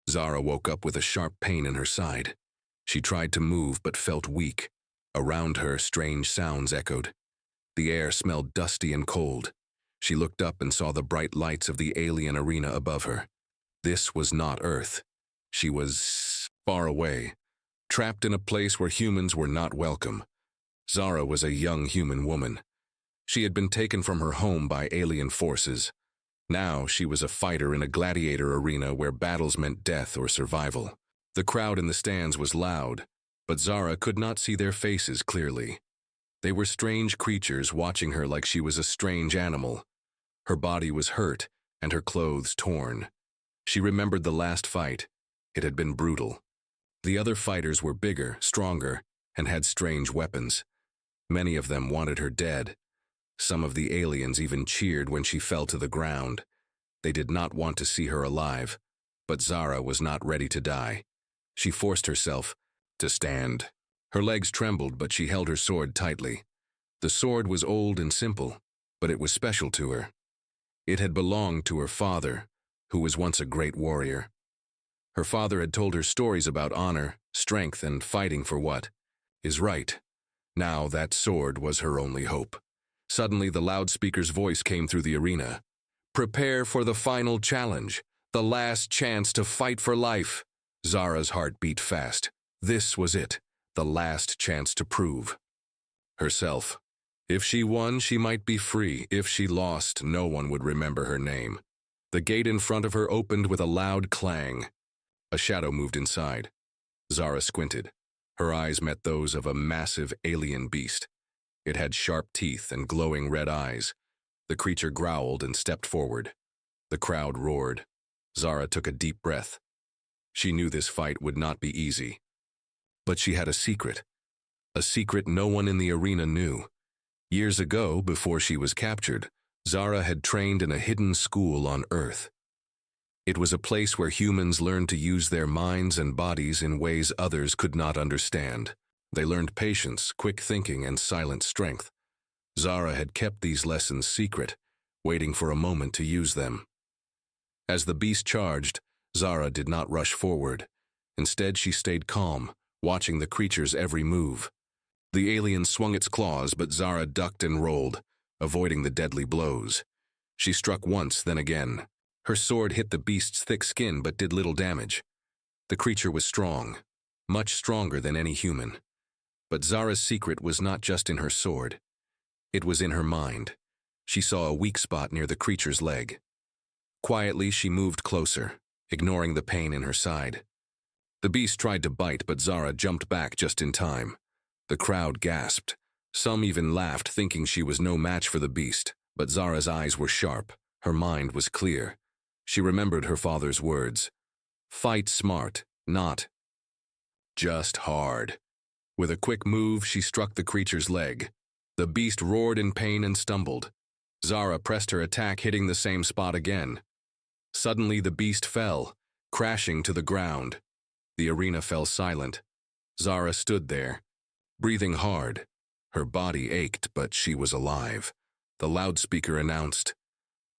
Zara woke up with a sharp pain in her side. She tried to move but felt weak. Around her, strange sounds echoed. The air smelled dusty and cold. She looked up and saw the bright lights of the alien arena above her. This was not Earth. She was far away, trapped in a place where humans were not welcome. Zara was a young human woman. She had been taken from her home by alien forces. Now she was a fighter in a gladiator arena where battles meant death or survival. The crowd in the stands was loud, but Zara could not see their faces clearly. They were strange creatures watching her like she was a strange animal. Her body was hurt and her clothes torn. She remembered the last fight. It had been brutal. The other fighters were bigger, stronger, and had strange weapons. Many of them wanted her dead. Some of the aliens even cheered when she fell to the ground. They did not want to see her alive, but Zara was not ready to die. She forced herself to stand. Her legs trembled, but she held her sword tightly. The sword was old and simple, but it was special to her. It had belonged to her father, who was once a great warrior. Her father had told her stories about honor, strength, and fighting for what is right. Now that sword was her only hope. Suddenly, the loudspeaker's voice came through the arena. "Prepare for the final challenge, the last chance to fight for life." Zara's heart beat fast. This was it, the last chance to prove herself. If she won, she might be free. If she lost, no one would remember her name. The gate in front of her opened with a loud clang. A shadow moved inside. Zara squinted. Her eyes met those of a massive alien beast. It had sharp teeth and glowing red eyes. The creature growled and stepped forward. The crowd roared. Zara took a deep breath. She knew this fight would not be easy. But she had a secret no one in the arena knew. Years ago, before she was captured, Zara had trained in a hidden school on Earth. It was a place where humans learned to use their minds and bodies in ways others could not understand. They learned patience, quick thinking, and silent strength. Zara had kept these lessons secret, waiting for a moment to use them. As the beast charged, Zara did not rush forward. Instead, she stayed calm, watching the creature's every move. The alien swung its claws, but Zara ducked and rolled, avoiding the deadly blows. She struck once, then again. Her sword hit the beast's thick skin but did little damage. The creature was strong, much stronger than any human. But Zara's secret was not just in her sword. It was in her mind. She saw a weak spot near the creature's leg. Quietly, she moved closer, ignoring the pain in her side. The beast tried to bite, but Zara jumped back just in time. The crowd gasped. Some even laughed, thinking she was no match for the beast. But Zara's eyes were sharp. Her mind was clear. She remembered her father's words. Fight smart, not just hard. With a quick move, she struck the creature's leg. The beast roared in pain and stumbled. Zara pressed her attack, hitting the same spot again. Suddenly, the beast fell, crashing to the ground. The arena fell silent. Zara stood there, breathing hard. Her body ached, but she was alive. The loudspeaker announced,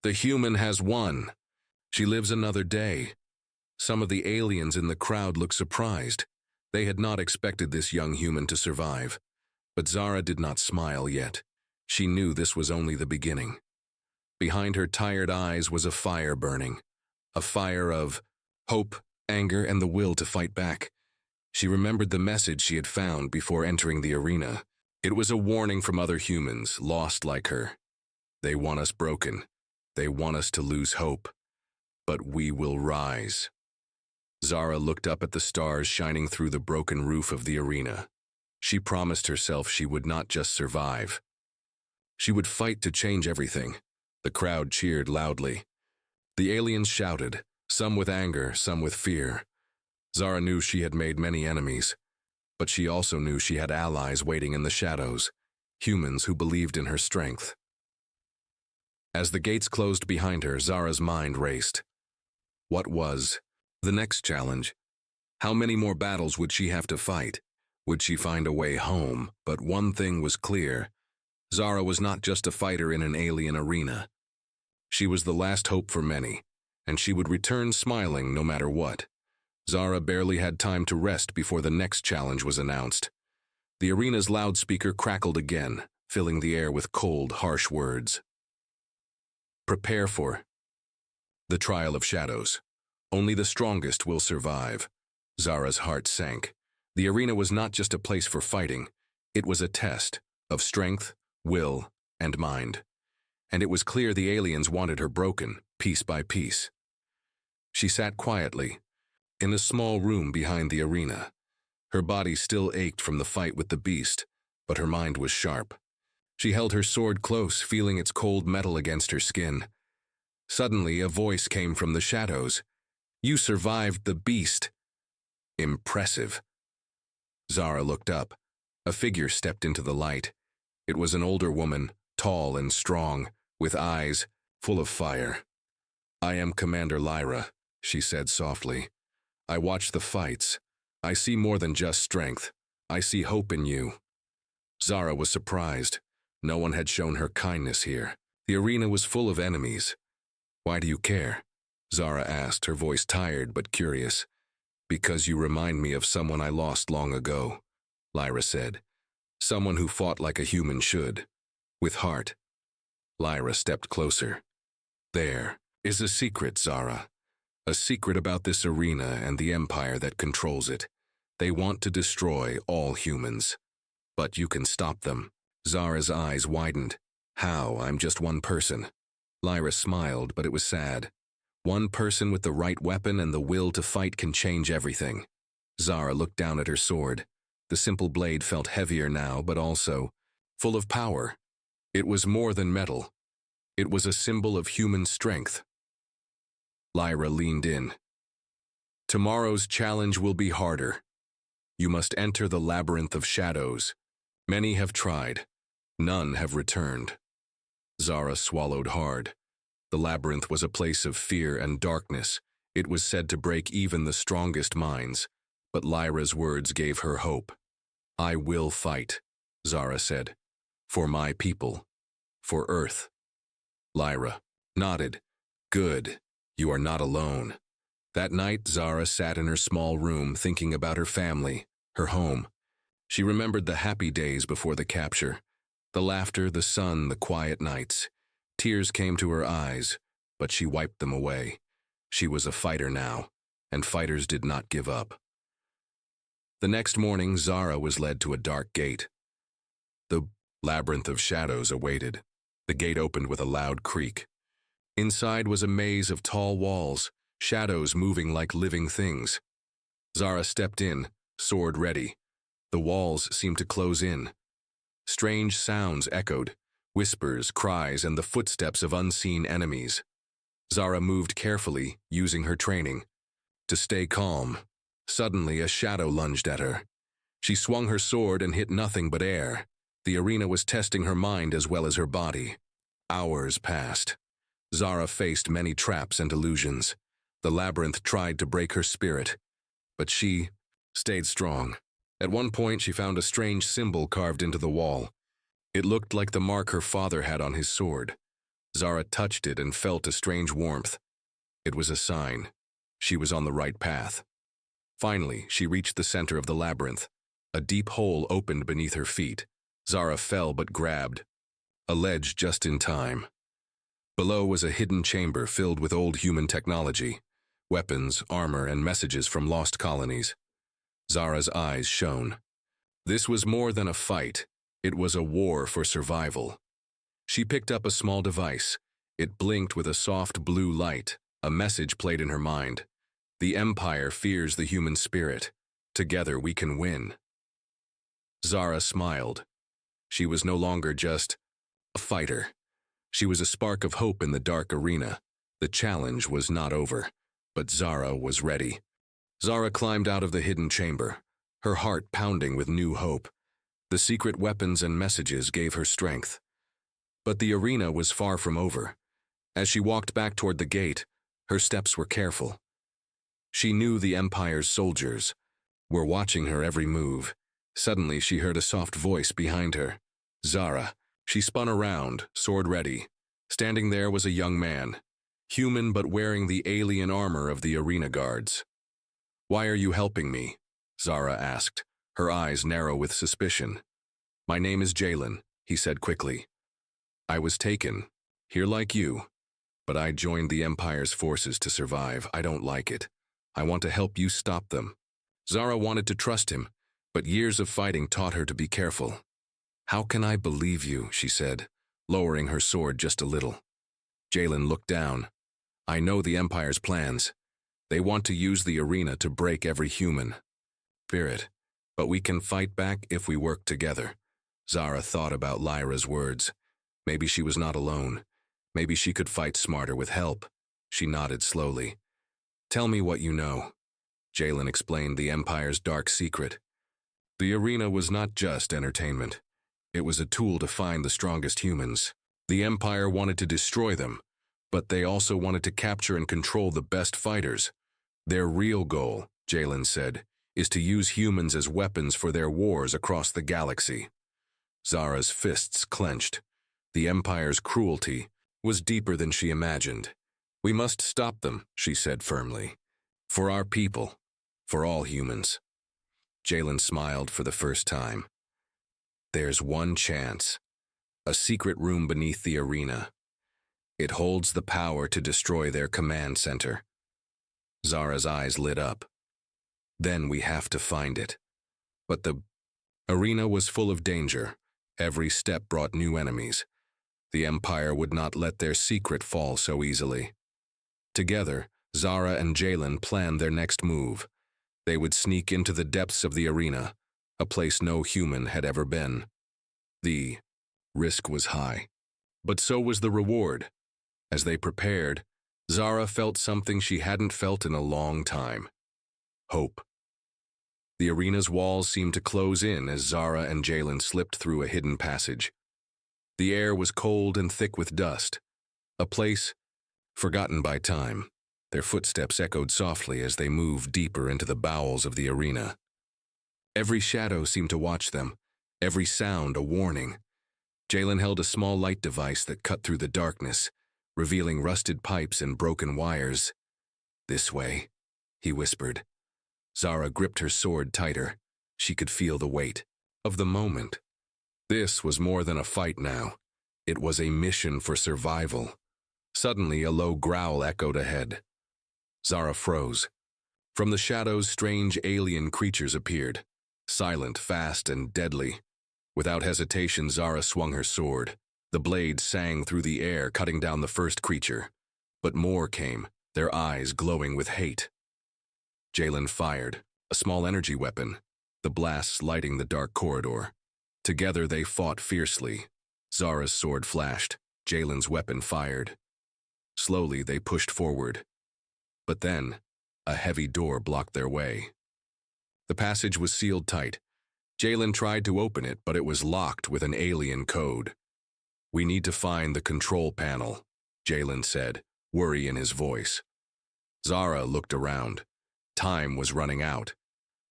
"The human has won. She lives another day." Some of the aliens in the crowd looked surprised. They had not expected this young human to survive. But Zara did not smile yet. She knew this was only the beginning. Behind her tired eyes was a fire burning. A fire of hope, anger, and the will to fight back. She remembered the message she had found before entering the arena. It was a warning from other humans, lost like her. They want us broken. They want us to lose hope. But we will rise. Zara looked up at the stars shining through the broken roof of the arena. She promised herself she would not just survive. She would fight to change everything. The crowd cheered loudly. The aliens shouted, some with anger, some with fear. Zara knew she had made many enemies, but she also knew she had allies waiting in the shadows, humans who believed in her strength. As the gates closed behind her, Zara's mind raced. What was the next challenge? How many more battles would she have to fight? Would she find a way home? But one thing was clear. Zara was not just a fighter in an alien arena. She was the last hope for many, and she would return smiling no matter what. Zara barely had time to rest before the next challenge was announced. The arena's loudspeaker crackled again, filling the air with cold, harsh words. Prepare for the trial of shadows. Only the strongest will survive. Zara's heart sank. The arena was not just a place for fighting. It was a test of strength, will, and mind. And it was clear the aliens wanted her broken, piece by piece. She sat quietly, in a small room behind the arena. Her body still ached from the fight with the beast, but her mind was sharp. She held her sword close, feeling its cold metal against her skin. Suddenly, a voice came from the shadows. "You survived the beast." Impressive. Zara looked up. A figure stepped into the light. It was an older woman, tall and strong, with eyes full of fire. "I am Commander Lyra," she said softly. "I watch the fights. I see more than just strength. I see hope in you." Zara was surprised. No one had shown her kindness here. The arena was full of enemies. "Why do you care?" Zara asked, her voice tired but curious. "Because you remind me of someone I lost long ago," Lyra said. "Someone who fought like a human should, with heart." Lyra stepped closer. "There is a secret, Zara. A secret about this arena and the empire that controls it. They want to destroy all humans. But you can stop them." Zara's eyes widened. "How? I'm just one person." Lyra smiled, but it was sad. One person with the right weapon and the will to fight can change everything. Zara looked down at her sword. The simple blade felt heavier now, but also full of power. It was more than metal. It was a symbol of human strength. Lyra leaned in. "Tomorrow's challenge will be harder. You must enter the labyrinth of shadows. Many have tried. None have returned." Zara swallowed hard. The labyrinth was a place of fear and darkness. It was said to break even the strongest minds, but Lyra's words gave her hope. "I will fight," Zara said. "For my people. For Earth." Lyra nodded. "Good. You are not alone." That night, Zara sat in her small room thinking about her family, her home. She remembered the happy days before the capture. The laughter, the sun, the quiet nights. Tears came to her eyes, but she wiped them away. She was a fighter now, and fighters did not give up. The next morning, Zara was led to a dark gate. The labyrinth of shadows awaited. The gate opened with a loud creak. Inside was a maze of tall walls, shadows moving like living things. Zara stepped in, sword ready. The walls seemed to close in. Strange sounds echoed, whispers, cries, and the footsteps of unseen enemies. Zara moved carefully, using her training. To stay calm, suddenly a shadow lunged at her. She swung her sword and hit nothing but air. The arena was testing her mind as well as her body. Hours passed. Zara faced many traps and illusions. The labyrinth tried to break her spirit, but she stayed strong. At one point, she found a strange symbol carved into the wall. It looked like the mark her father had on his sword. Zara touched it and felt a strange warmth. It was a sign. She was on the right path. Finally, she reached the center of the labyrinth. A deep hole opened beneath her feet. Zara fell but grabbed a ledge just in time. Below was a hidden chamber filled with old human technology, weapons, armor, and messages from lost colonies. Zara's eyes shone. This was more than a fight. It was a war for survival. She picked up a small device. It blinked with a soft blue light. A message played in her mind. The Empire fears the human spirit. Together we can win. Zara smiled. She was no longer just a fighter. She was a spark of hope in the dark arena. The challenge was not over, but Zara was ready. Zara climbed out of the hidden chamber, her heart pounding with new hope. The secret weapons and messages gave her strength. But the arena was far from over. As she walked back toward the gate, her steps were careful. She knew the Empire's soldiers were watching her every move. Suddenly, she heard a soft voice behind her. "Zara." She spun around, sword ready. Standing there was a young man, human but wearing the alien armor of the arena guards. Why are you helping me? Zara asked, her eyes narrow with suspicion. My name is Jalen, he said quickly. I was taken, here like you. But I joined the Empire's forces to survive. I don't like it. I want to help you stop them. Zara wanted to trust him, but years of fighting taught her to be careful. How can I believe you, she said, lowering her sword just a little. Jalen looked down. I know the Empire's plans. They want to use the arena to break every human. Spirit, but we can fight back if we work together. Zara thought about Lyra's words. Maybe she was not alone. Maybe she could fight smarter with help. She nodded slowly. Tell me what you know. Jalen explained the Empire's dark secret. The arena was not just entertainment. It was a tool to find the strongest humans. The Empire wanted to destroy them, but they also wanted to capture and control the best fighters. Their real goal, Jalen said, is to use humans as weapons for their wars across the galaxy. Zara's fists clenched. The Empire's cruelty was deeper than she imagined. We must stop them, she said firmly. For our people, for all humans. Jalen smiled for the first time. There's one chance. A secret room beneath the arena. It holds the power to destroy their command center. Zara's eyes lit up. Then we have to find it. But the arena was full of danger. Every step brought new enemies. The Empire would not let their secret fall so easily. Together, Zara and Jalen planned their next move. They would sneak into the depths of the arena, a place no human had ever been. The risk was high, but so was the reward. As they prepared, Zara felt something she hadn't felt in a long time. Hope. The arena's walls seemed to close in as Zara and Jalen slipped through a hidden passage. The air was cold and thick with dust, a place forgotten by time. Their footsteps echoed softly as they moved deeper into the bowels of the arena. Every shadow seemed to watch them, every sound a warning. Jalen held a small light device that cut through the darkness, revealing rusted pipes and broken wires. This way, he whispered. Zara gripped her sword tighter. She could feel the weight of the moment. This was more than a fight now. It was a mission for survival. Suddenly, a low growl echoed ahead. Zara froze. From the shadows, strange alien creatures appeared, silent, fast, and deadly. Without hesitation, Zara swung her sword. The blade sang through the air, cutting down the first creature. But more came, their eyes glowing with hate. Jalen fired, a small energy weapon, the blasts lighting the dark corridor. Together they fought fiercely. Zara's sword flashed, Jalen's weapon fired. Slowly they pushed forward. But then, a heavy door blocked their way. The passage was sealed tight. Jalen tried to open it, but it was locked with an alien code. We need to find the control panel, Jalen said, worry in his voice. Zara looked around. Time was running out.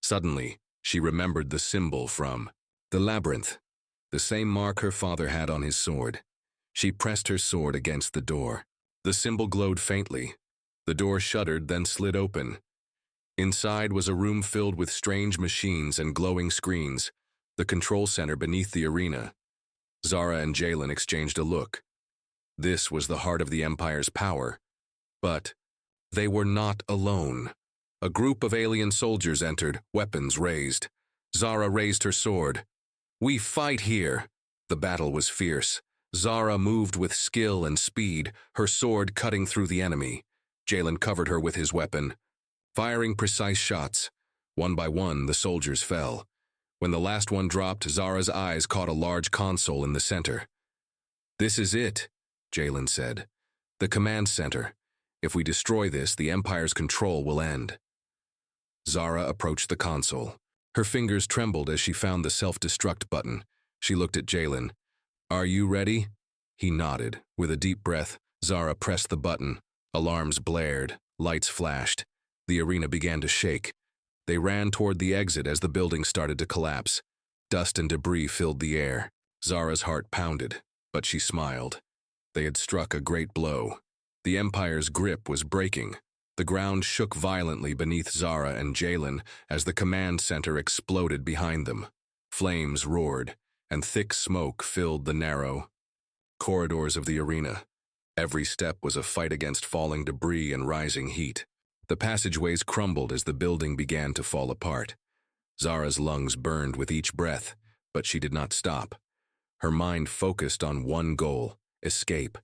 Suddenly, she remembered the symbol from the labyrinth, the same mark her father had on his sword. She pressed her sword against the door. The symbol glowed faintly. The door shuddered, then slid open. Inside was a room filled with strange machines and glowing screens, the control center beneath the arena. Zara and Jalen exchanged a look. This was the heart of the Empire's power. But they were not alone. A group of alien soldiers entered, weapons raised. Zara raised her sword. We fight here. The battle was fierce. Zara moved with skill and speed, her sword cutting through the enemy. Jalen covered her with his weapon, firing precise shots. One by one, the soldiers fell. When the last one dropped, Zara's eyes caught a large console in the center. This is it, Jalen said. The command center. If we destroy this, the Empire's control will end. Zara approached the console. Her fingers trembled as she found the self-destruct button. She looked at Jalen. Are you ready? He nodded. With a deep breath, Zara pressed the button. Alarms blared. Lights flashed. The arena began to shake. They ran toward the exit as the building started to collapse. Dust and debris filled the air. Zara's heart pounded, but she smiled. They had struck a great blow. The Empire's grip was breaking. The ground shook violently beneath Zara and Jalen as the command center exploded behind them. Flames roared, and thick smoke filled the narrow corridors of the arena. Every step was a fight against falling debris and rising heat. The passageways crumbled as the building began to fall apart. Zara's lungs burned with each breath, but she did not stop. Her mind focused on one goal: escape.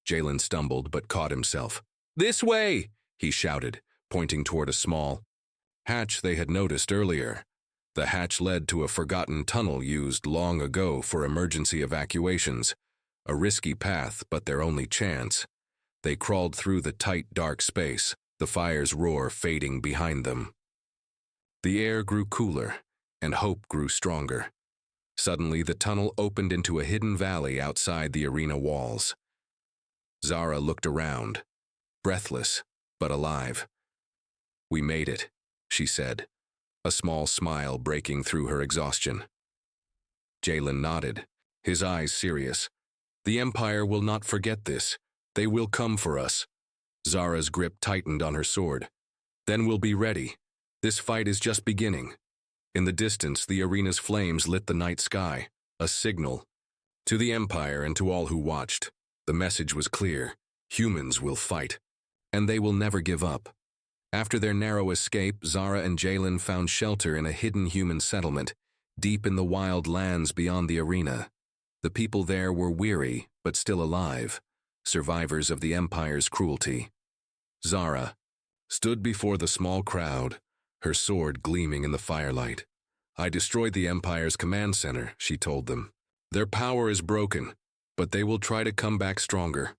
Jalen stumbled but caught himself. "This way!" he shouted, pointing toward a small hatch they had noticed earlier. The hatch led to a forgotten tunnel used long ago for emergency evacuations. A risky path, but their only chance. They crawled through the tight, dark space, the fire's roar fading behind them. The air grew cooler, and hope grew stronger. Suddenly, the tunnel opened into a hidden valley outside the arena walls. Zara looked around, breathless, but alive. "We made it," she said, a small smile breaking through her exhaustion. Jalen nodded, his eyes serious. "The Empire will not forget this. They will come for us." Zara's grip tightened on her sword. "Then we'll be ready. This fight is just beginning." In the distance, the arena's flames lit the night sky, a signal. To the Empire and to all who watched, the message was clear: humans will fight, and they will never give up. After their narrow escape, Zara and Jalen found shelter in a hidden human settlement, deep in the wild lands beyond the arena. The people there were weary, but still alive, survivors of the Empire's cruelty. Zara stood before the small crowd, her sword gleaming in the firelight. "I destroyed the Empire's command center," she told them. "Their power is broken, but they will try to come back stronger."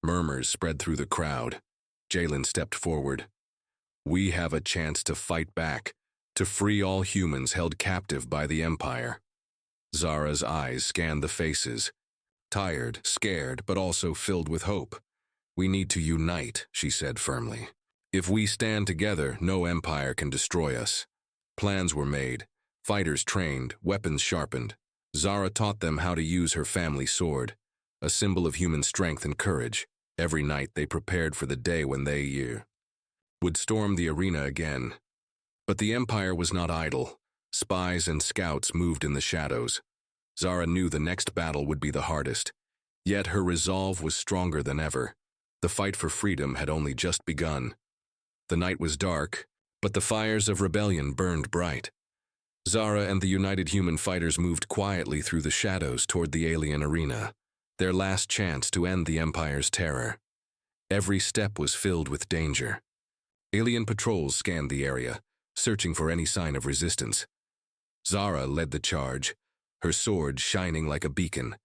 Murmurs spread through the crowd. Jalen stepped forward. "We have a chance to fight back, to free all humans held captive by the Empire." Zara's eyes scanned the faces, tired, scared, but also filled with hope. "We need to unite," she said firmly. "If we stand together, no empire can destroy us." Plans were made, fighters trained, weapons sharpened. Zara taught them how to use her family sword, a symbol of human strength and courage. Every night they prepared for the day when they would storm the arena again. But the Empire was not idle. Spies and scouts moved in the shadows. Zara knew the next battle would be the hardest. Yet her resolve was stronger than ever. The fight for freedom had only just begun. The night was dark, but the fires of rebellion burned bright. Zara and the united human fighters moved quietly through the shadows toward the alien arena, their last chance to end the Empire's terror. Every step was filled with danger. Alien patrols scanned the area, searching for any sign of resistance. Zara led the charge, her sword shining like a beacon.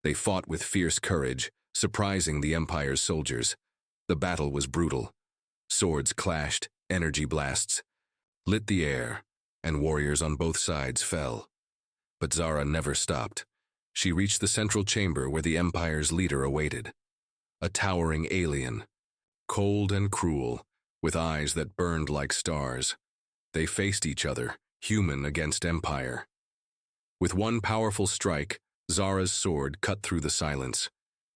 They fought with fierce courage, surprising the Empire's soldiers. The battle was brutal. Swords clashed, energy blasts lit the air, and warriors on both sides fell. But Zara never stopped. She reached the central chamber where the Empire's leader awaited. A towering alien, cold and cruel, with eyes that burned like stars. They faced each other, human against Empire. With one powerful strike, Zara's sword cut through the silence.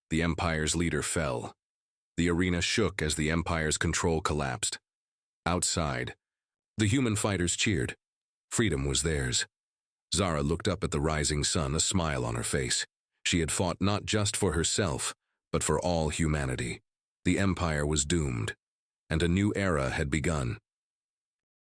The Empire's leader fell. The arena shook as the Empire's control collapsed. Outside, the human fighters cheered. Freedom was theirs. Zara looked up at the rising sun, a smile on her face. She had fought not just for herself, but for all humanity. The Empire was doomed, and a new era had begun.